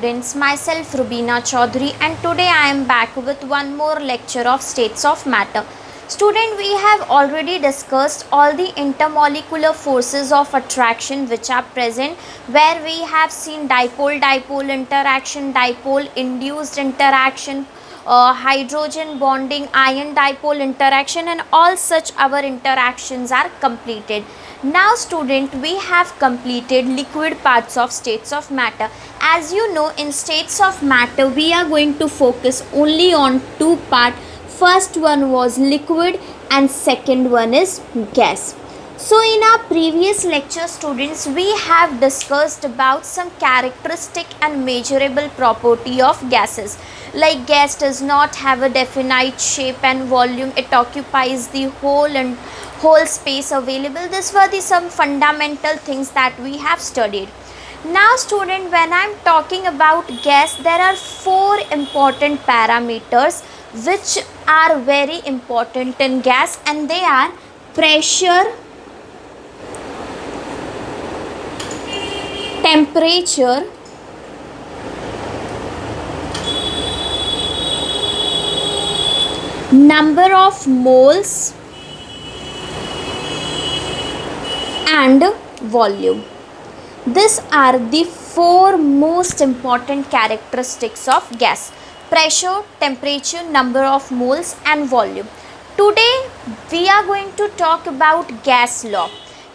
students, myself Rubina Chaudhary, and today I am back with one more lecture of states of matter. Student, we have already discussed all the intermolecular forces of attraction which are present, where we have seen dipole-dipole interaction, dipole-induced interaction, hydrogen bonding, ion dipole interaction, and all such our interactions are completed. Now student, we have completed liquid parts of states of matter. As you know, in states of matter we are going to focus only on two parts. First one was liquid and second one is gas. So in our previous lecture students, we have discussed about some characteristic and measurable property of gases. Like gas does not have a definite shape and volume, it occupies the whole space available. These were the some fundamental things that we have studied. Now student, when I am talking about gas, there are four important parameters which are very important in gas, and they are pressure, temperature, number of moles and volume. These are the four most important characteristics of gas: pressure, temperature, number of moles and volume. Today we are going to talk about gas law.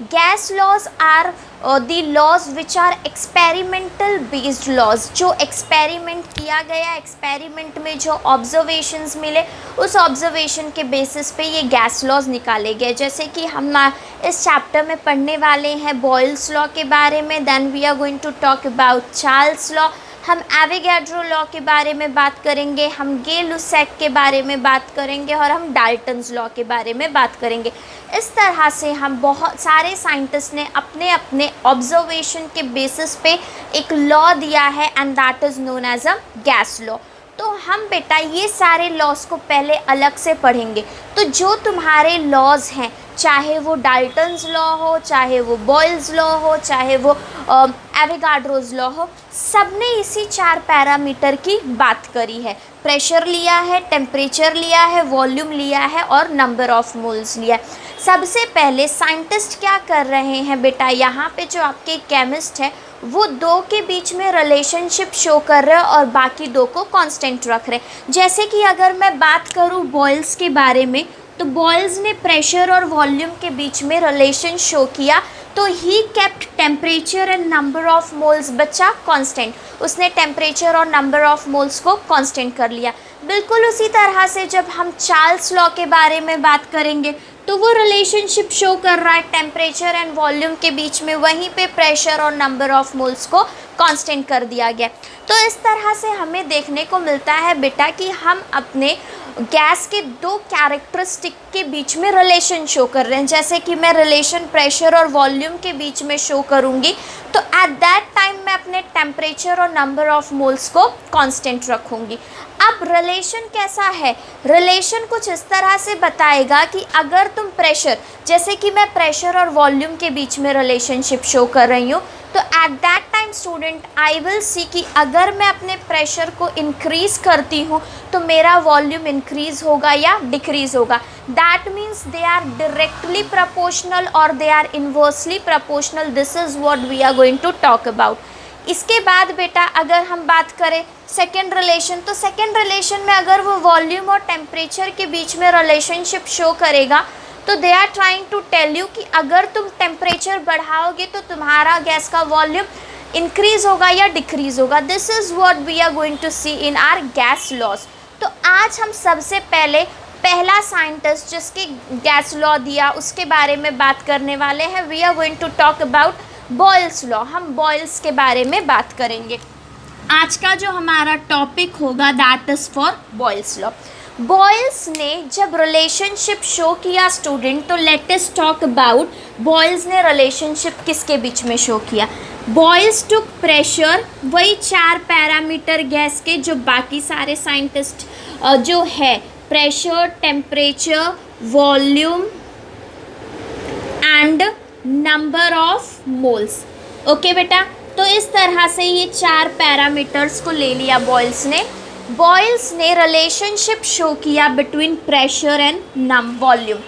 Gas laws are the laws which are experimental based laws, जो experiment किया गया, experiment में जो observations मिले उस observation के basis पे ये गैस लॉज निकाले गए. जैसे कि हम इस चैप्टर में पढ़ने वाले हैं बॉयल्स लॉ के बारे में, then we are going to talk about Charles law, हम एवोगैड्रो लॉ के बारे में बात करेंगे, हम गे-लुसैक के बारे में बात करेंगे और हम डाल्टन्स लॉ के बारे में बात करेंगे. इस तरह से हम बहुत सारे साइंटिस्ट ने अपने अपने ऑब्जर्वेशन के बेसिस पे एक लॉ दिया है and that is known as a gas law. तो हम बेटा ये सारे लॉज को पहले अलग से पढ़ेंगे. तो जो तुम्हारे लॉज हैं, चाहे वो डाल्टन्स लॉ हो, चाहे वो बॉयल्स लॉ हो, चाहे वो एवोगाड्रोज लॉ हो, सब ने इसी चार पैरामीटर की बात करी है. प्रेशर लिया है, टेम्परेचर लिया है, वॉल्यूम लिया है और नंबर ऑफ मोल्स लिया है. सबसे पहले साइंटिस्ट क्या कर रहे हैं बेटा, यहाँ पे जो आपके केमिस्ट है वो दो के बीच में रिलेशनशिप शो कर रहे हैं और बाकी दो को कांस्टेंट रख रहे हैं. जैसे कि अगर मैं बात करूँ बॉयल्स के बारे में, तो बॉयल्स ने प्रेशर और वॉल्यूम के बीच में रिलेशन शो किया, तो he kept temperature and number of moles बचा कांस्टेंट. उसने टेम्परेचर और नंबर ऑफ मोल्स को कांस्टेंट कर लिया. बिल्कुल उसी तरह से जब हम चार्ल्स लॉ के बारे में बात करेंगे तो वो रिलेशनशिप शो कर रहा है टेम्परेचर एंड वॉल्यूम के बीच में, वहीं पे प्रेशर और नंबर ऑफ मोल्स को कांस्टेंट कर दिया गया. तो इस तरह से हमें देखने को मिलता है बेटा कि हम अपने गैस के दो कैरेक्टरिस्टिक के बीच में रिलेशन शो कर रहे हैं. जैसे कि मैं रिलेशन प्रेशर और वॉल्यूम के बीच में शो करूँगी, तो एट दैट टाइम मैं अपने टेम्परेचर और नंबर ऑफ मोल्स को कांस्टेंट रखूँगी. अब रिलेशन कैसा है, रिलेशन कुछ इस तरह से बताएगा कि अगर तुम प्रेशर, जैसे कि मैं प्रेशर और वॉल्यूम के बीच में रिलेशनशिप शो कर रही हूँ, तो at that time student I will सी कि अगर मैं अपने प्रेशर को इंक्रीज़ करती हूँ तो मेरा वॉल्यूम इंक्रीज़ होगा या डिक्रीज़ होगा. That means they are directly proportional और they are inversely proportional. This is what we are going to talk about. इसके बाद बेटा अगर हम बात करें सेकेंड रिलेशन, तो सेकेंड रिलेशन में अगर वो वॉल्यूम और टेम्परेचर के बीच में रिलेशनशिप शो करेगा, तो they are trying to tell you कि अगर तुम टेम्परेचर बढ़ाओगे तो तुम्हारा गैस का वॉल्यूम इंक्रीज होगा या डिक्रीज होगा. This is what we are going to see in our gas laws. तो आज हम सबसे पहले पहला साइंटिस्ट जिसके गैस लॉ दिया उसके बारे में बात करने वाले हैं. We are going to talk about Boyle's law. हम बॉयल्स के बारे में बात करेंगे. आज का जो हमारा टॉपिक होगा that is for Boyle's law. Boyle's ने जब रिलेशनशिप शो किया स्टूडेंट, तो let us talk about Boyle's ने रिलेशनशिप किसके बीच में शो किया. बॉयल्स टुक प्रेशर, वही चार पैरामीटर गैस के जो बाकी सारे साइंटिस्ट जो है, pressure, temperature, volume and number of moles. Okay बेटा, तो इस तरह से ये 4 पैरामीटर्स को ले लिया बॉयल्स ने रिलेशनशिप शो किया between pressure and volume.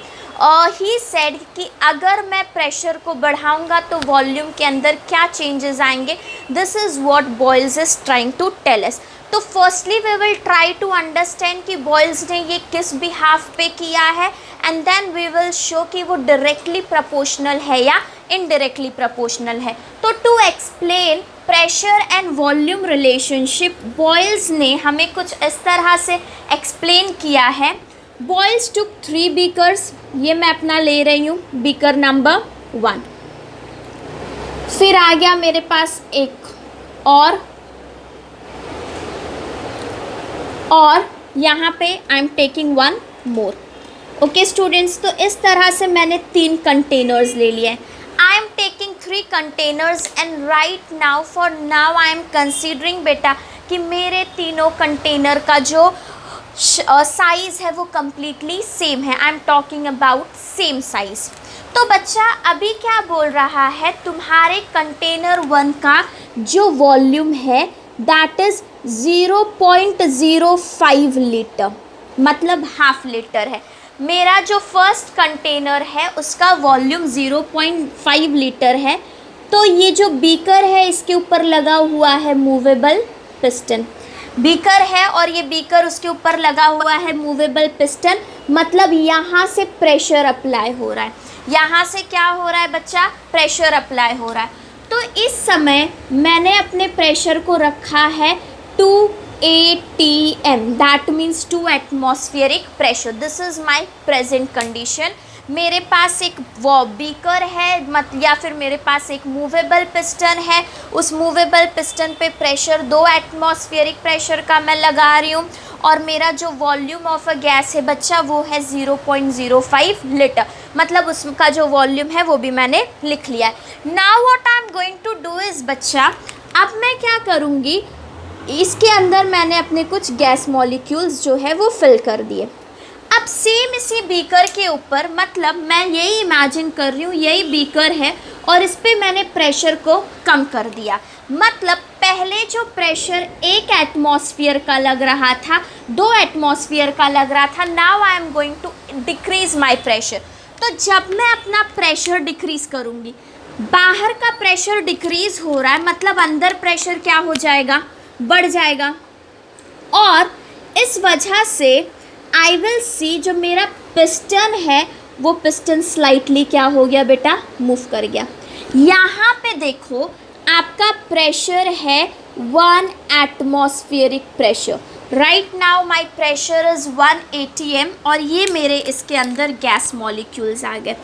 He said कि अगर मैं प्रेशर को बढ़ाऊंगा तो वॉल्यूम के अंदर क्या चेंजेस आएंगे। This is what Boyle's is trying to tell us. तो firstly we will try to understand कि बॉयल्स ने ये किस बिहाफ पे किया है, and then we will show कि वो डायरेक्टली प्रोपोर्शनल है या इनडायरेक्टली प्रोपोर्शनल है। तो to explain pressure and volume relationship Boyle's ने हमें कुछ इस तरह से एक्सप्लेन किया है। बॉयल्स टुक 3 बीकर्स, ये मैं अपना ले रही हूँ बीकर नंबर 1। फिर आ गया मेरे पास एक और यहाँ पे आई am taking 1 more. Okay students, तो इस तरह से मैंने 3 कंटेनर्स ले लिए। आई am taking 3 containers and right now for now I M considering बेटा कि मेरे तीनों कंटेनर का जो साइज़ है वो कम्प्लीटली सेम है। I am talking about same size. तो बच्चा अभी क्या बोल रहा है, तुम्हारे कंटेनर 1 का जो वॉल्यूम है दैट इज़ 0.05 लीटर, मतलब हाफ लीटर है। मेरा जो फर्स्ट कंटेनर है उसका वॉल्यूम 0.5 लीटर है। तो ये जो बीकर है इसके ऊपर लगा हुआ है मूवेबल पिस्टन। बीकर है और ये बीकर उसके ऊपर लगा हुआ है मूवेबल पिस्टन, मतलब यहाँ से प्रेशर अप्लाई हो रहा है। यहाँ से क्या हो रहा है बच्चा, प्रेशर अप्लाई हो रहा है। तो इस समय मैंने अपने प्रेशर को रखा है 2 atm, that means 2 atmospheric pressure. This is my present condition. मेरे पास एक वो बीकर है या फिर मेरे पास एक मूवेबल पिस्टन है। उस मूवेबल पिस्टन पे प्रेशर 2 एटमॉस्फेरिक प्रेशर का मैं लगा रही हूँ, और मेरा जो वॉल्यूम ऑफ अ गैस है बच्चा वो है 0.05 लीटर, मतलब उसका जो वॉल्यूम है वो भी मैंने लिख लिया है। Now what I am going to do is बच्चा, अब मैं क्या करूँगी, इसके अंदर मैंने अपने कुछ गैस मॉलिक्यूल्स जो है वो फिल कर दिए। अब सेम इसी बीकर के ऊपर, मतलब मैं यही इमेजिन कर रही हूँ यही बीकर है और इस पर मैंने प्रेशर को कम कर दिया। मतलब पहले जो प्रेशर 1 एटमॉस्फेयर का लग रहा था, 2 एटमॉस्फेयर का लग रहा था, now I am going to decrease my pressure. तो जब मैं अपना प्रेशर डिक्रीज करूँगी, बाहर का प्रेशर डिक्रीज हो रहा है, मतलब अंदर प्रेशर क्या हो जाएगा, बढ़ जाएगा। और इस वजह से आई विल सी जो मेरा पिस्टन है वो पिस्टन स्लाइटली क्या हो गया बेटा, मूव कर गया। यहाँ पे देखो आपका प्रेशर है 1 atmospheric pressure. Right now my pressure is 1 atm और ये मेरे इसके अंदर गैस मॉलिक्यूल्स आ गए।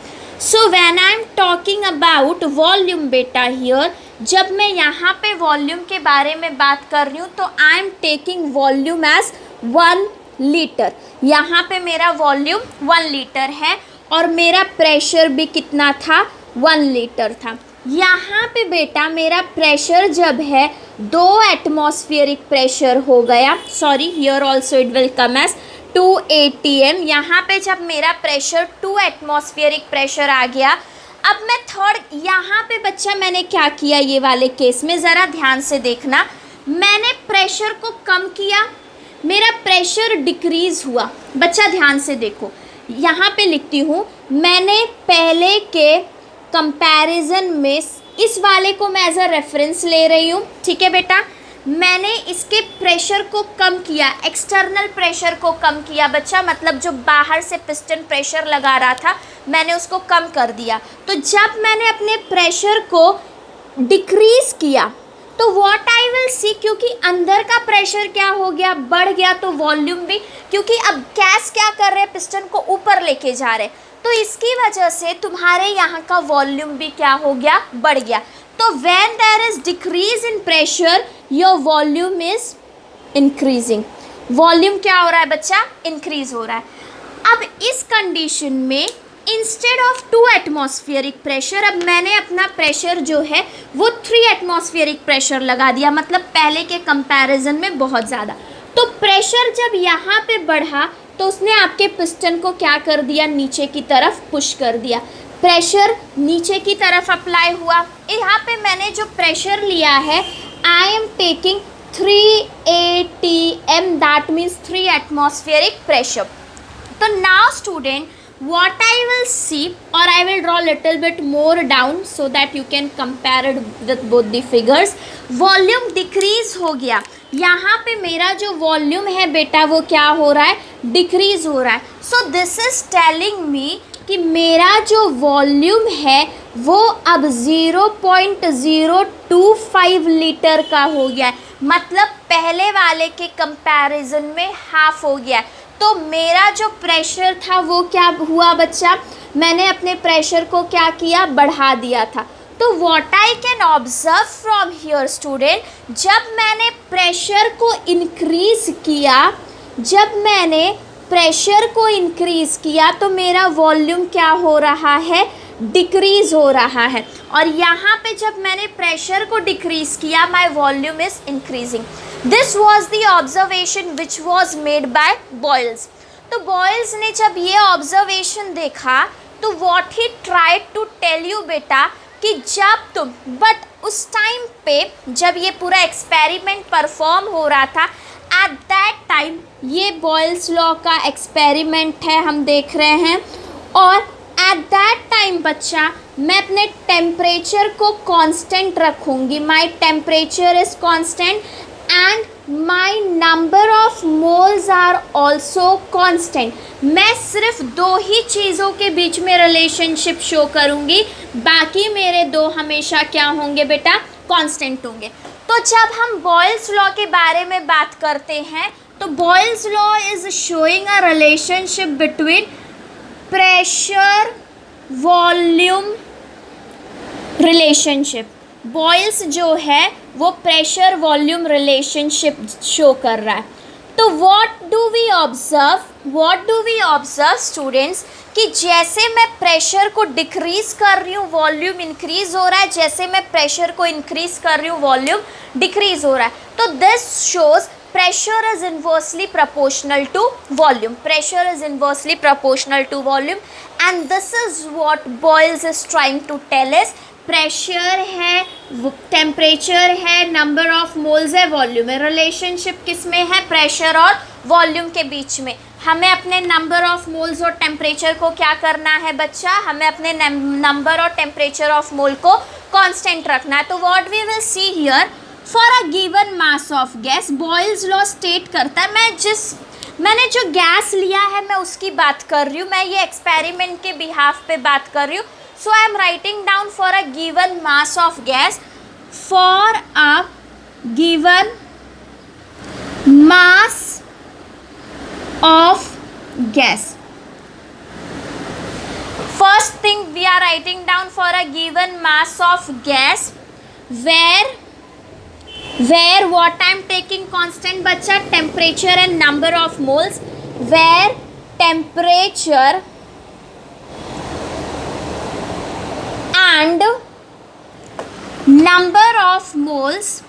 So when I am talking about volume बेटा हियर, जब मैं यहाँ पे वॉल्यूम के बारे में बात कर रही हूँ तो I am taking volume as 1 litre. यहाँ पे मेरा वॉल्यूम 1 लीटर है और मेरा प्रेशर भी कितना था, 1 लीटर था। यहाँ पे बेटा मेरा प्रेशर जब है 2 एटमॉस्फेरिक प्रेशर हो गया, sorry here also it will come as 2 atm। यहाँ पे जब मेरा प्रेशर 2 एटमॉस्फेरिक प्रेशर आ गया, अब मैं थर्ड, यहाँ पे बच्चा मैंने क्या किया, ये वाले केस में ज़रा ध्यान से देखना, मैंने प्रेशर को कम किया, मेरा प्रेशर डिक्रीज़ हुआ। बच्चा ध्यान से देखो, यहाँ पे लिखती हूँ, मैंने पहले के कंपैरिजन में इस वाले को मैं एज अ रेफरेंस ले रही हूँ, ठीक है बेटा। मैंने इसके प्रेशर को कम किया, एक्सटर्नल प्रेशर को कम किया बच्चा, मतलब जो बाहर से पिस्टन प्रेशर लगा रहा था मैंने उसको कम कर दिया। तो जब मैंने अपने प्रेशर को डिक्रीज़ किया तो व्हाट आई विल सी, क्योंकि अंदर का प्रेशर क्या हो गया, बढ़ गया, तो वॉल्यूम भी, क्योंकि अब गैस क्या कर रहे हैं, पिस्टन को ऊपर लेके जा रहे, तो इसकी वजह से तुम्हारे यहाँ का वॉल्यूम भी क्या हो गया, बढ़ गया। तो when there is decrease in pressure your volume is increasing. Volume क्या हो रहा है बच्चा, इंक्रीज हो रहा है। अब इस कंडीशन में इंस्टेड ऑफ 2 एटमॉस्फेरिक प्रेशर, अब मैंने अपना प्रेशर जो है वो 3 एटमॉस्फेरिक प्रेशर लगा दिया, मतलब पहले के कंपैरिजन में बहुत ज़्यादा। तो प्रेशर जब यहाँ पे बढ़ा तो उसने आपके पिस्टन को क्या कर दिया, नीचे की तरफ पुश कर दिया। प्रेशर नीचे की तरफ अप्लाई हुआ। यहाँ पे मैंने जो प्रेशर लिया है, I am taking 3 atm, that means 3 atmospheric pressure. तो now student what I will see, or I will draw little bit more down so that you can compare it with both the figures। Volume decrease हो गया, यहाँ पे मेरा जो volume है बेटा वो क्या हो रहा है, डिक्रीज हो रहा है। So this is telling me कि मेरा जो वॉल्यूम है वो अब 0.025 लीटर का हो गया है, मतलब पहले वाले के कंपैरिजन में हाफ हो गया है। तो मेरा जो प्रेशर था वो क्या हुआ बच्चा, मैंने अपने प्रेशर को क्या किया, बढ़ा दिया था। तो what I can observe from here student, जब मैंने प्रेशर को इंक्रीज किया, जब मैंने प्रेशर को इंक्रीज किया तो मेरा वॉल्यूम क्या हो रहा है, डिक्रीज हो रहा है। और यहाँ पे जब मैंने प्रेशर को डिक्रीज किया, my volume is increasing. This was the observation which was made by Boyle's. तो बॉयल्स ने जब ये ऑब्जर्वेशन देखा तो what he tried to tell you बेटा कि जब तुम, बट उस टाइम पे जब ये पूरा एक्सपेरिमेंट परफॉर्म हो रहा था, एट दैट टाइम, ये बॉयल्स लॉ का एक्सपेरिमेंट है, हम देख रहे हैं। और एट दैट टाइम बच्चा मैं अपने टेम्परेचर को कांस्टेंट रखूँगी, my temperature is constant and my number of moles are also constant. मैं सिर्फ दो ही चीज़ों के बीच में रिलेशनशिप शो करूँगी, बाकी मेरे दो हमेशा क्या होंगे बेटा, कांस्टेंट होंगे। तो जब हम बॉयल्स लॉ के बारे में बात करते हैं तो Boyle's law is showing a relationship between pressure volume relationship. Boyle's जो है वो प्रेशर वॉल्यूम रिलेशनशिप शो कर रहा है। तो what do we observe students, कि जैसे मैं प्रेशर को डिक्रीज कर रही हूँ वॉल्यूम इंक्रीज हो रहा है, जैसे मैं प्रेशर को इंक्रीज कर रही हूँ वॉल्यूम डिक्रीज हो रहा है। तो this shows pressure is inversely proportional to volume. Pressure is inversely proportional to volume, and this is what Boyles is trying to tell us. Pressure है, टेम्परेचर है, नंबर ऑफ मोल्स है, volume है। Relationship किस में है, pressure और volume के बीच में। हमें अपने नंबर ऑफ मोल्स और टेम्परेचर को क्या करना है बच्चा, हमें अपने नंबर और टेम्परेचर ऑफ मोल को कांस्टेंट रखना है। तो what we will see here, for a given mass of gas, Boyle's law state करता है, मैंने जो गैस लिया है मैं उसकी बात कर रही हूँ, मैं ये एक्सपेरिमेंट के बिहाफ पे बात कर रही हूँ। So I am writing down for a given mass of gas, for a given mass of gas. First thing we are writing down for a given mass of gas, where what I am taking constant बच्चा, temperature and number of moles, where temperature and number of moles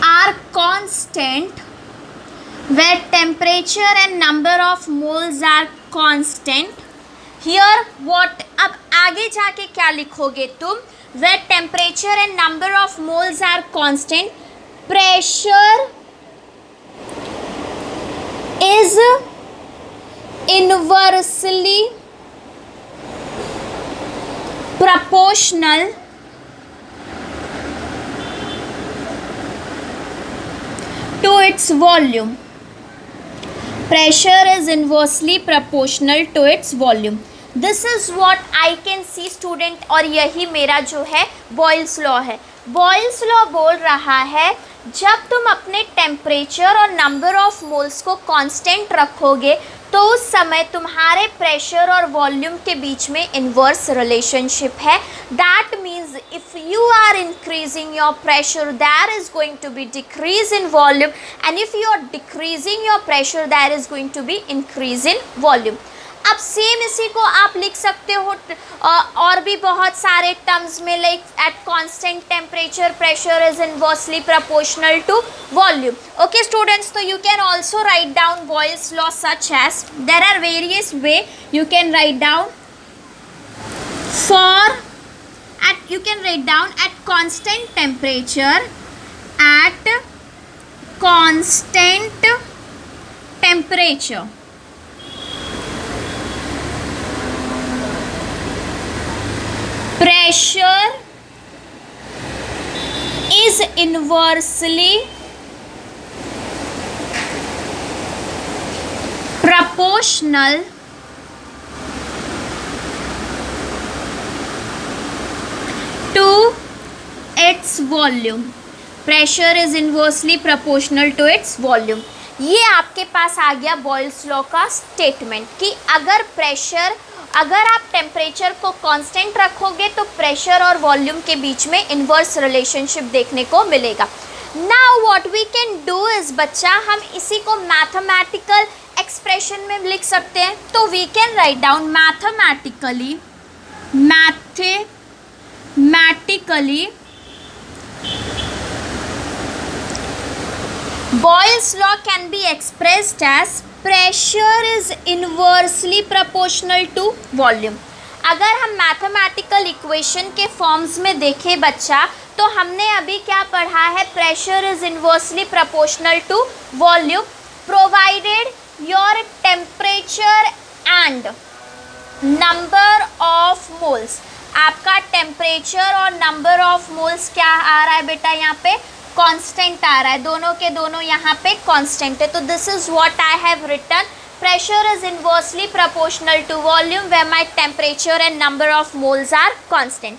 are constant, where temperature and number of moles are constant. Here what, अब आगे जाके क्या लिखोगे तुम, where temperature and number of moles are constant, pressure is inversely proportional to its volume. Pressure is inversely proportional to its volume. This is what I can see student, और यही मेरा जो है बॉयल्स लॉ है। Boyle's law बोल रहा है जब तुम अपने टेम्परेचर और नंबर ऑफ मोल्स को कांस्टेंट रखोगे तो उस समय तुम्हारे प्रेशर और वॉल्यूम के बीच में इन्वर्स रिलेशनशिप है। That means if you are increasing your pressure there is going to be decrease in volume, and if you are decreasing your pressure there is going to be increase in volume. अब same इसी को आप लिख सकते हो और भी बहुत सारे टर्म्स में, like at constant temperature pressure is inversely proportional to volume. Okay students, तो you can also write down Boyle's law such as, there are various way you can write down. You can write down at constant temperature, at constant temperature pressure is inversely proportional to its volume. Pressure is inversely proportional to its volume. ये आपके पास आ गया Boyle's law का statement कि अगर आप temperature को constant रखोगे तो प्रेशर और वॉल्यूम के बीच में इन्वर्स रिलेशनशिप देखने को मिलेगा. Now what we can do is बच्चा, हम इसी को मैथमेटिकल एक्सप्रेशन में लिख सकते हैं. तो we can write down mathematically Boyle's law can be expressed as pressure is inversely proportional to volume. अगर हम मैथमेटिकल इक्वेशन के फॉर्म्स में देखें बच्चा, तो हमने अभी क्या पढ़ा है, pressure is inversely proportional to volume provided your temperature and number of moles. आपका टेम्परेचर और नंबर ऑफ मोल्स क्या आ रहा है बेटा, यहाँ पे कांस्टेंट आ रहा है, दोनों के दोनों यहाँ पे कांस्टेंट है. तो this is what I have written, pressure is inversely proportional to volume where my temperature and number of moles are constant.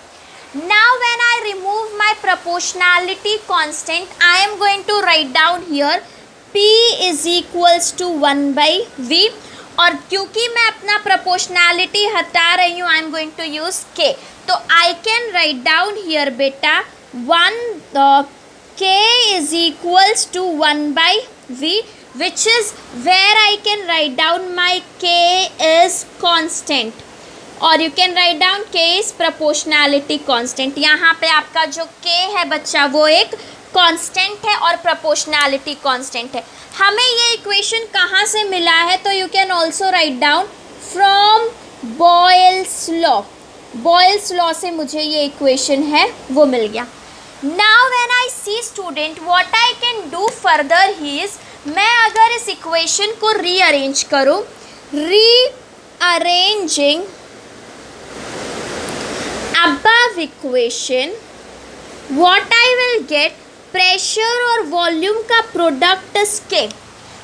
Now when I remove my proportionality constant, I am going to write down here P is equals to 1/V. और क्योंकि मैं अपना proportionality हटा रही हूँ, I am going to use K. तो I can write down here बेटा 1 K is equals to 1/V, which is where I can write down my K is constant, और you can write down K is proportionality constant. यहाँ पे आपका जो K है बच्चा वो एक कांस्टेंट है और प्रोपोर्शनैलिटी कांस्टेंट है. हमें ये इक्वेशन कहाँ से मिला है, तो you can also write down from Boyle's law. Boils law से मुझे ये इक्वेशन है वो मिल गया. Now when I see student what I can do further is, मैं अगर इस इक्वेशन को रीअरेंज करूँ, rearranging above equation, what I will get, pressure और वॉल्यूम का प्रोडक्ट K.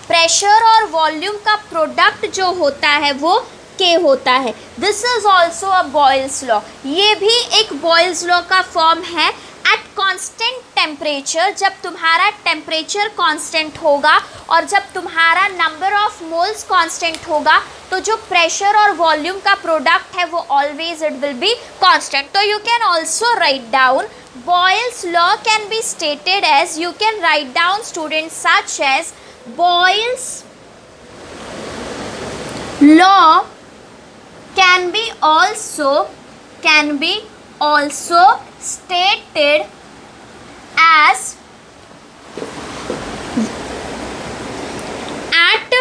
प्रेशर और वॉल्यूम का प्रोडक्ट जो होता है वो K होता है. This is also a Boyle's law. ये भी एक बॉयल्स लॉ का फॉर्म है. एट कांस्टेंट टेम्परेचर, जब तुम्हारा टेम्परेचर कांस्टेंट होगा और जब तुम्हारा नंबर ऑफ मोल्स कांस्टेंट होगा, तो जो प्रेशर और वॉल्यूम का प्रोडक्ट है वो always it will be constant. तो you can also write down Boyle's law can be stated as, you can write down students such as Boyle's law can be also stated as at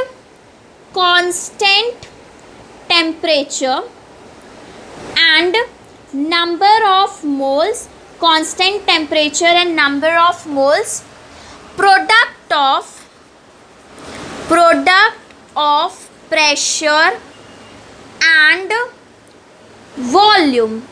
constant temperature and number of moles, constant temperature and number of moles, product of pressure and volume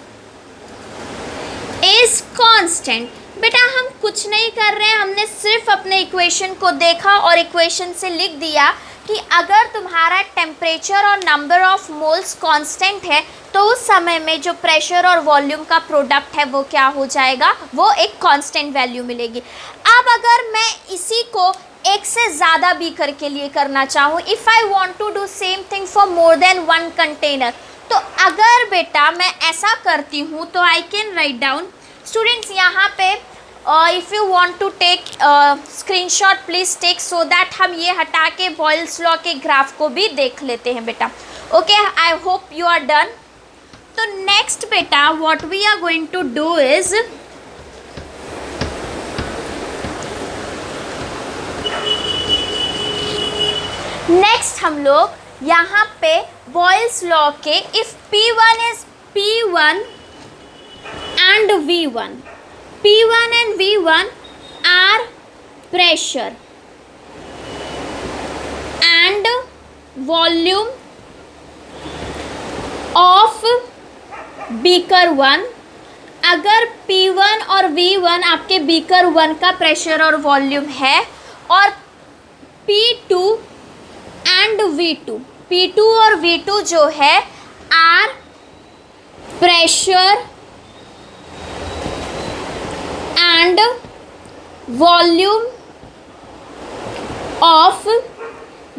is constant. बेटा हम कुछ नहीं कर रहे हैं, हमने सिर्फ अपने इक्वेशन को देखा और इक्वेशन से लिख दिया कि अगर तुम्हारा टेम्परेचर और नंबर ऑफ मोल्स कांस्टेंट है, तो उस समय में जो प्रेशर और वॉल्यूम का प्रोडक्ट है वो क्या हो जाएगा, वो एक कांस्टेंट वैल्यू मिलेगी. अब अगर मैं इसी को एक से ज़्यादा बीकर के लिए करना चाहूँ, if I want to do same thing for more than 1 container, तो अगर बेटा मैं ऐसा करती हूँ तो I can write down students, यहाँ पे if you want to take screenshot please take, so that हम ये हटा के बॉयल्स लॉ के ग्राफ को भी देख लेते हैं बेटा. Okay, I hope you are done. तो नेक्स्ट बेटा what we are going to do is, next हम लोग यहाँ पे बॉयल्स लॉ के if P1 is P1 and V1, P1 and V1 are pressure and volume of beaker 1. अगर P1 और V1 आपके बीकर 1 का प्रेशर और वॉल्यूम है, और P2 एंड V2, P2 और V2 जो है are pressure and volume of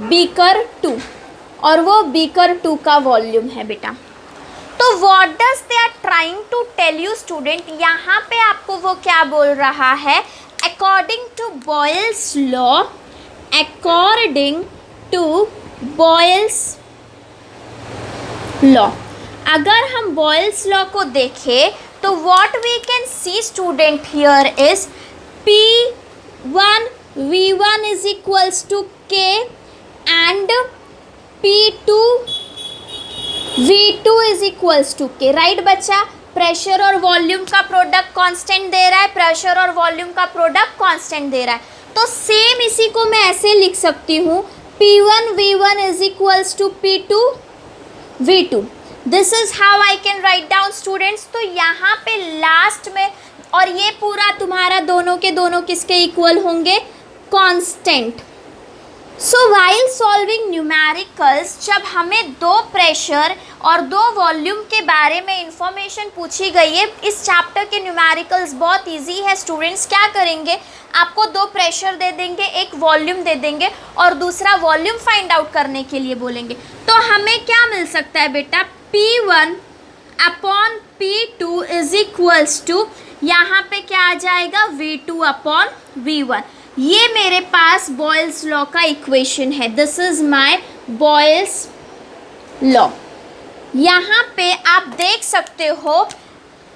beaker 2, और वो बीकर 2 का वॉल्यूम है बेटा. तो what does they are trying to tell you student, यहाँ पे आपको वो क्या बोल रहा है, according to Boyle's law, according to Boyle's law. अगर हम बॉयल्स लॉ को देखें तो what we can see student here is P1 V1 is equals to K and P2 V2 is equals to K. Right बच्चा, pressure और volume का product constant दे रहा है, प्रेशर और वॉल्यूम का प्रोडक्ट कांस्टेंट दे रहा है. तो सेम इसी को मैं ऐसे लिख सकती हूँ, P1 V1 is equals to P2 V2. This is how I can write down students. तो यहाँ पे लास्ट में, और ये पूरा तुम्हारा दोनों के दोनों किसके इक्वल होंगे, constant. So while solving numericals, जब हमें दो प्रेशर और दो वॉल्यूम के बारे में इंफॉर्मेशन पूछी गई है, इस चैप्टर के न्यूमेरिकल्स बहुत इजी है स्टूडेंट्स. क्या करेंगे, आपको दो प्रेशर दे देंगे, एक वॉल्यूम दे देंगे और दूसरा वॉल्यूम फाइंड आउट करने के लिए बोलेंगे. तो हमें क्या मिल सकता है बेटा, P1 upon P2 is equals to, यहाँ पे क्या आ जाएगा, V2 अपॉन V1. ये मेरे पास बॉयल्स लॉ का इक्वेशन है. This is my Boyle's law. यहाँ पे आप देख सकते हो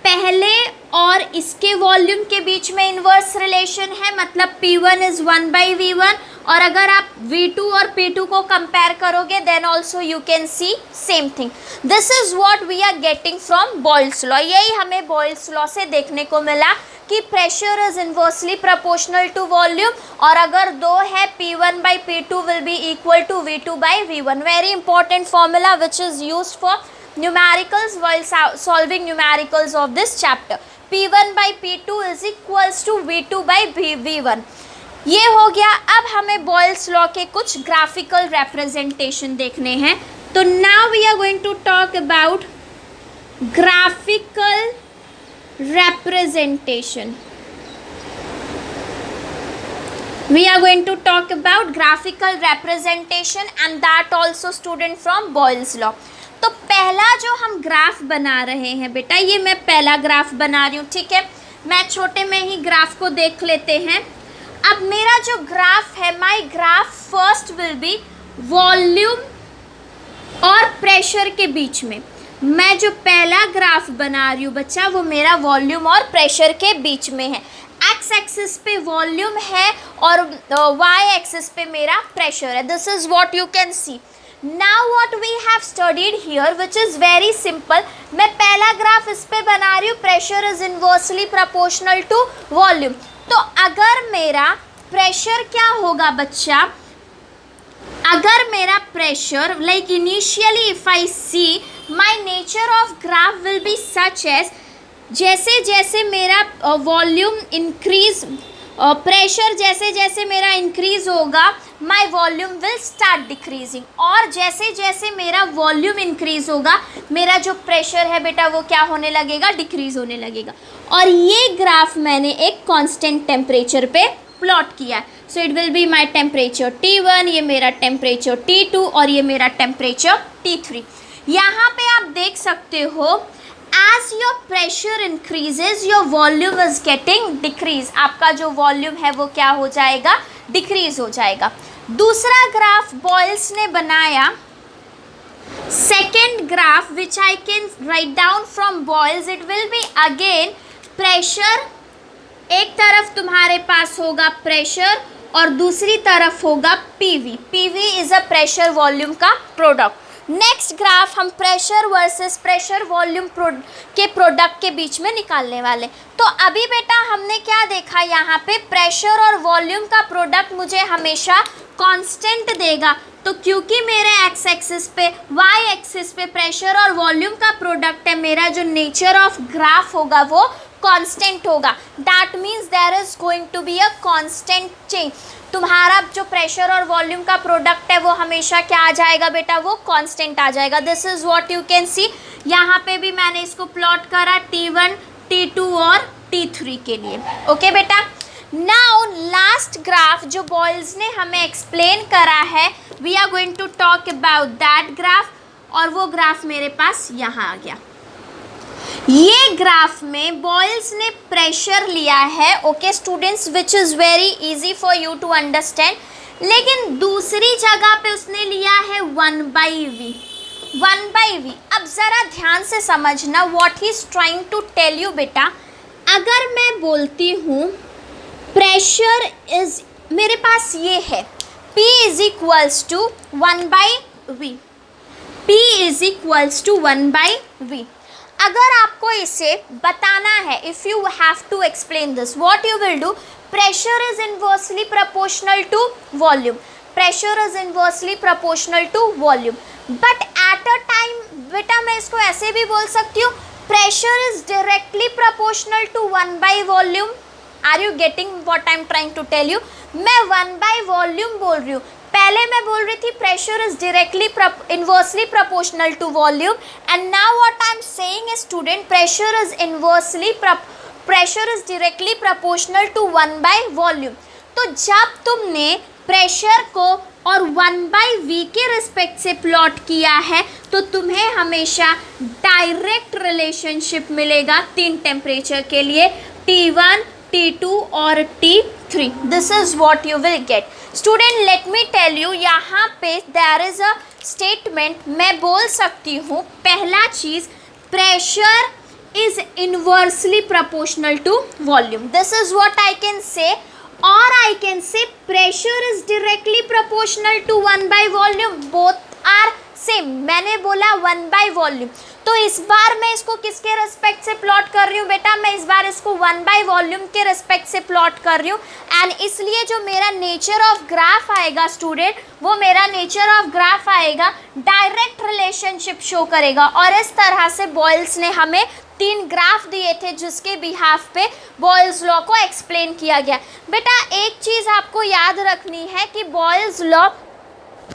पहले और इसके वॉल्यूम के बीच में इन्वर्स रिलेशन है, मतलब P1 इज 1/V1, और अगर आप V2 और P2 को कंपेयर करोगे then also you can see same thing. This is what we are getting from Boyle's law. यही हमें बॉयल्स लॉ से देखने को मिला कि pressure is inversely proportional to volume, और अगर दो है P1/P2 will be equal to V2/V1. Very important formula which is used for numericals while solving numericals of this chapter. P1/P2 is equals to V2/V1. ये हो गया. अब हमें Boyle's law के कुछ ग्राफिकल रिप्रेजेंटेशन देखने हैं. तो now we are going to talk about graphical representation. We are going to talk about graphical representation and that also student from Boyle's law. तो पहला जो हम ग्राफ बना रहे हैं बेटा, ये मैं पहला ग्राफ बना रही हूँ, ठीक है. मैं छोटे में ही ग्राफ को देख लेते हैं. अब मेरा जो ग्राफ है, my graph first will be volume और प्रेशर के बीच में. मैं जो पहला ग्राफ बना रही हूँ बच्चा, वो मेरा वॉल्यूम और प्रेशर के बीच में है. एक्स एक्सिस पे वॉल्यूम है और वाई एक्सिस पे मेरा प्रेशर है. This is what you can C. Now what we have studied here which is very simple. मैं पहला ग्राफ इस पे बना रही हूँ, pressure is inversely proportional to volume. तो अगर मेरा प्रेशर क्या होगा बच्चा, अगर मेरा pressure like initially if I see my nature of graph will be such as, जैसे जैसे मेरा वॉल्यूम इंक्रीज, प्रेशर जैसे जैसे मेरा इंक्रीज होगा माई वॉल्यूम विल स्टार्ट डिक्रीजिंग, और जैसे जैसे मेरा वॉल्यूम इंक्रीज होगा मेरा जो प्रेशर है बेटा वो क्या होने लगेगा, डिक्रीज होने लगेगा. और ये ग्राफ मैंने एक कांस्टेंट टेम्परेचर पे प्लॉट किया है. So it will be my temperature T1, ये मेरा टेम्परेचर T2 और ये मेरा टेम्परेचर T3. यहाँ पे आप देख सकते हो As your pressure increases, your volume is getting decrease. आपका जो वॉल्यूम है वो क्या हो जाएगा, डिक्रीज हो जाएगा. दूसरा ग्राफ बॉयल्स ने बनाया, second graph which I can write down from Boyles, it will be again pressure. एक तरफ तुम्हारे पास होगा प्रेशर और दूसरी तरफ होगा PV. PV is a pressure volume का प्रोडक्ट. नेक्स्ट ग्राफ हम प्रेशर वर्सेस प्रेशर वॉल्यूम के प्रोडक्ट के बीच में निकालने वाले. तो अभी बेटा हमने क्या देखा, यहाँ पे प्रेशर और वॉल्यूम का प्रोडक्ट मुझे हमेशा कांस्टेंट देगा. तो क्योंकि मेरे एक्स एक्सिस पे, वाई एक्सिस पे प्रेशर और वॉल्यूम का प्रोडक्ट है, मेरा जो नेचर ऑफ ग्राफ होगा वो कांस्टेंट होगा. That means there is going to be a constant change. तुम्हारा जो प्रेशर और वॉल्यूम का प्रोडक्ट है वो हमेशा क्या आ जाएगा बेटा, वो कांस्टेंट आ जाएगा. This is what you can सी. यहाँ पे भी मैंने इसको प्लॉट करा T1, T2 और T3 के लिए. ओके बेटा. नाउ लास्ट ग्राफ जो बॉयल्स ने हमें एक्सप्लेन करा है, we are going to talk about that graph. और वो ग्राफ मेरे पास यहाँ आ गया. ये ग्राफ में बॉयल्स ने प्रेशर लिया है. Okay students, which is very easy for you to understand. लेकिन दूसरी जगह पे उसने लिया है 1/v. 1/v. अब ज़रा ध्यान से समझना what he is trying to tell you बेटा. अगर मैं बोलती हूँ प्रेशर इज, मेरे पास ये है P is equals to 1/v. P is equals to 1/v. अगर आपको इसे बताना है, if you have to explain this, what you will do, pressure is inversely proportional to volume. Pressure is inversely proportional to volume. But at a time बेटा मैं इसको ऐसे भी बोल सकती हूँ, pressure is directly proportional to one by volume. Are you getting what I am trying to tell you. मैं 1/वॉल्यूम बोल रही हूँ. पहले मैं बोल रही थी pressure is directly inversely proportional to volume, and now what I am saying is student pressure is directly proportional to one by volume. तो जब तुमने प्रेशर को और 1/v के रिस्पेक्ट से प्लॉट किया है तो तुम्हें हमेशा डायरेक्ट रिलेशनशिप मिलेगा 3 टेम्परेचर के लिए, T1, T2 और T3. This is what you will get. Student let me tell you, यहाँ पे देयर इज अ स्टेटमेंट. मैं बोल सकती हूँ पहला चीज़, pressure is inversely proportional to volume. This is what I can say. और I can say pressure is directly proportional to one by volume. Both are same. मैंने बोला 1/वॉल्यूम. तो इस बार मैं इसको किसके रिस्पेक्ट से प्लॉट कर रही हूँ बेटा, मैं इस बार इसको 1/वॉल्यूम के रिस्पेक्ट से प्लॉट कर रही हूँ. एंड इसलिए जो मेरा नेचर ऑफ ग्राफ आएगा स्टूडेंट, वो मेरा नेचर ऑफ ग्राफ आएगा डायरेक्ट रिलेशनशिप शो करेगा. और इस तरह से बॉयल्स ने हमें 3 ग्राफ दिए थे जिसके बिहाफ पे बॉयल्स लॉ को एक्सप्लेन किया गया. बेटा एक चीज़ आपको याद रखनी है कि बॉयल्स लॉ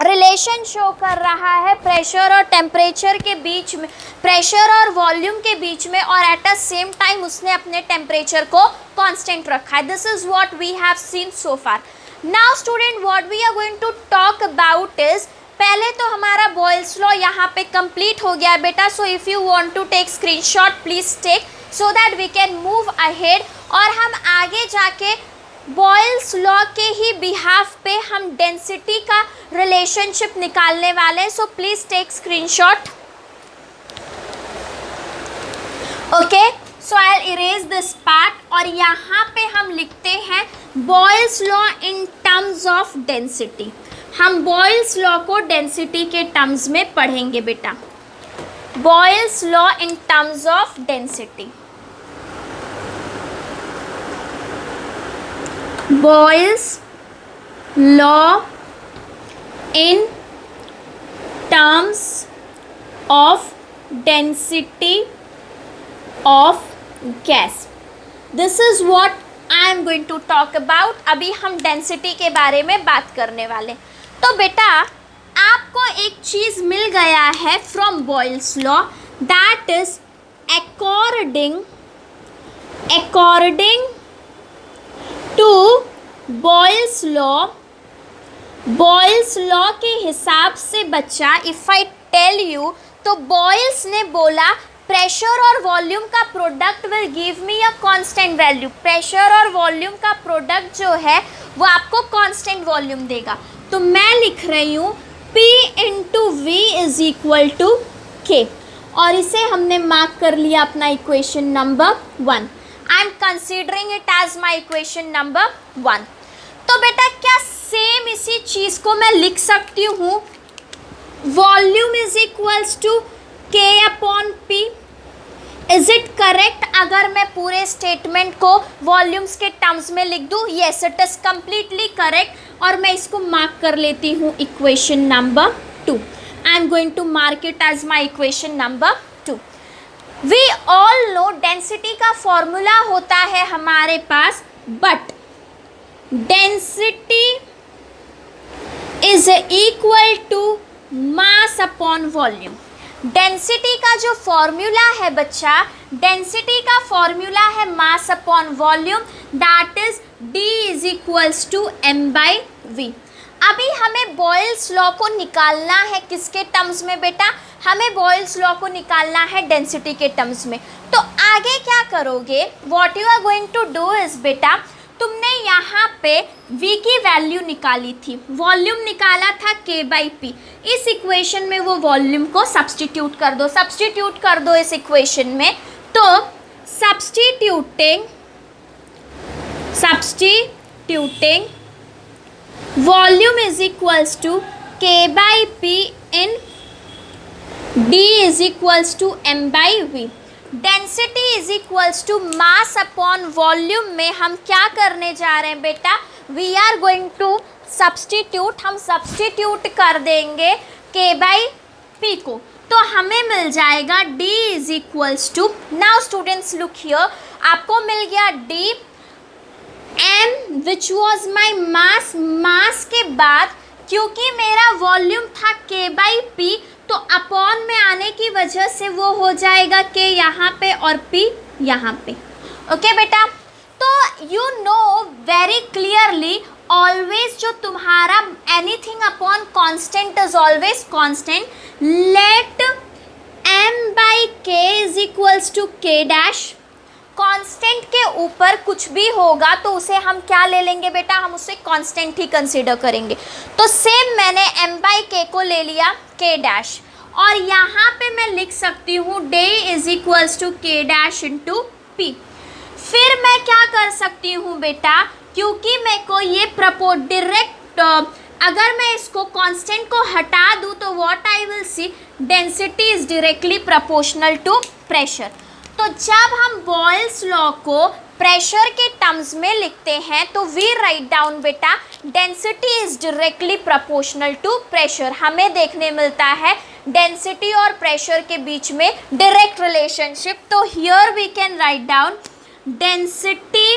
रिलेशन शो कर रहा है प्रेशर और टेम्परेचर के बीच में, प्रेशर और वॉल्यूम के बीच में, और एट अ सेम टाइम उसने अपने टेम्परेचर को कांस्टेंट रखा है. This is what we have seen so far. Now student what we are going to talk about is, पहले तो हमारा बॉयल्स लॉ यहाँ पे कंप्लीट हो गया है बेटा. So if you want to take screenshot please take, so that we can move ahead. और हम आगे जाके बॉयल्स लॉ के ही बिहाफ पे हम डेंसिटी का रिलेशनशिप निकालने वाले हैं. So please take screenshot. Okay, so I will erase this part. और यहाँ पे हम लिखते हैं Boyle's law in terms of density. हम बॉयल्स लॉ को डेंसिटी के टर्म्स में पढ़ेंगे बेटा. Boyle's law in terms of density. Boyle's law in terms of density of gas. This is what I am going to talk about. अभी हम density के बारे में बात करने वाले. तो बेटा आपको एक चीज़ मिल गया है from Boyle's law, that is according to Boyle's law के हिसाब से बच्चा, इफ़ आई टेल यू, तो बॉयल्स ने बोला प्रेशर और वॉल्यूम का product will give me a constant value. Pressure और वॉल्यूम का प्रोडक्ट जो है वो आपको कांस्टेंट वॉल्यूम देगा। तो मैं लिख रही हूँ P into V is equal to K, और इसे हमने मार्क कर लिया अपना equation number 1। I am considering it as my equation number 1। तो बेटा क्या सेम इसी चीज़ को मैं लिख सकती हूँ, volume is equals to K upon P। Is it correct अगर मैं पूरे स्टेटमेंट को वॉल्यूम्स के टर्म्स में लिख दूँ? Yes, it is completely correct, और मैं इसको मार्क कर लेती हूँ equation number 2। I am going to mark it as my equation number 2। We all know density का फॉर्मूला होता है हमारे पास, but density is equal to mass upon volume. Density का जो फॉर्मूला है बच्चा, डेंसिटी का फॉर्मूला है mass upon volume, that is D is equals to m/v। अभी हमें बॉयल्स लॉ को निकालना है किसके टर्म्स में बेटा? हमें बॉयल्स लॉ को निकालना है डेंसिटी के टर्म्स में। तो आगे क्या करोगे, what you are going to do is बेटा, तुमने यहाँ पे v की वैल्यू निकाली थी, वॉल्यूम निकाला था K/P। इस इक्वेशन में वो वॉल्यूम को सब्स्टिट्यूट कर दो, सब्स्टिट्यूट कर दो इस इक्वेशन में। तो substituting volume is equals to K/P in D is equals to m/v। Density is equals to mass upon volume में हम क्या करने जा रहे हैं बेटा, we are going to substitute, हम सब्स्टिट्यूट कर देंगे K/P को, तो हमें मिल जाएगा D is equals to, now students look here, आपको मिल गया D, m which was my mass, mass के बाद क्योंकि मेरा वॉल्यूम था K/P, तो अपॉन में आने की वजह से वो हो जाएगा K यहाँ पे और P यहाँ पे। ओके बेटा, तो you know very clearly always जो तुम्हारा anything upon constant is always constant, let m/k is equals to K dash. Constant के ऊपर कुछ भी होगा तो उसे हम क्या ले लेंगे बेटा, हम उसे कांस्टेंट ही कंसीडर करेंगे। तो सेम मैंने m/k को ले लिया K डैश, और यहाँ पे मैं लिख सकती हूँ D is equals to K dash into P। फिर मैं क्या कर सकती हूँ बेटा, क्योंकि मेरे को ये डायरेक्ट, अगर मैं इसको कांस्टेंट को हटा दूँ तो what I will see, density is directly proportional to pressure. तो जब हम बॉयल्स लॉ को प्रेशर के टर्म्स में लिखते हैं तो वी राइट डाउन बेटा density is directly proportional to pressure. हमें देखने मिलता है डेंसिटी और प्रेशर के बीच में डायरेक्ट रिलेशनशिप। तो here we can write down density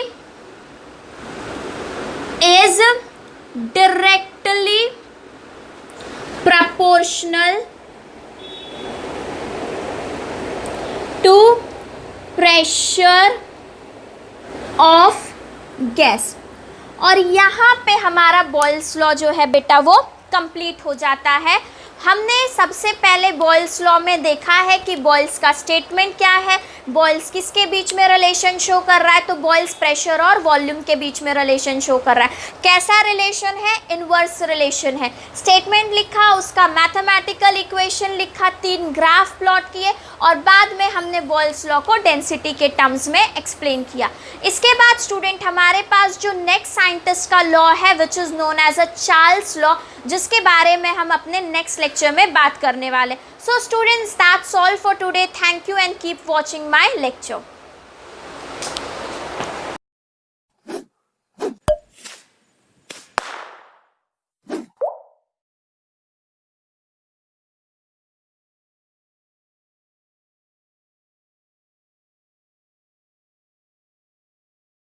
is directly proportional to pressure of gas. और यहाँ पे हमारा बॉयल्स लॉ जो है बेटा वो कंप्लीट हो जाता है। हमने सबसे पहले बॉयल्स लॉ में देखा है कि बॉयल्स का स्टेटमेंट क्या है, बॉयल्स किसके बीच में रिलेशन शो कर रहा है, तो बॉयल्स प्रेशर और वॉल्यूम के बीच में रिलेशन शो कर रहा है। कैसा रिलेशन है, इनवर्स रिलेशन है। स्टेटमेंट लिखा, उसका मैथमेटिकल इक्वेशन लिखा, 3 ग्राफ प्लॉट किए, और बाद में हमने बॉयल्स लॉ को डेंसिटी के टर्म्स में एक्सप्लेन किया। इसके बाद स्टूडेंट हमारे पास जो नेक्स्ट साइंटिस्ट का लॉ है which is known as a Charles law, जिसके बारे में हम अपने नेक्स्ट लेक्चर में बात करने वाले। So students, that's all for today. Thank you and keep watching my lecture.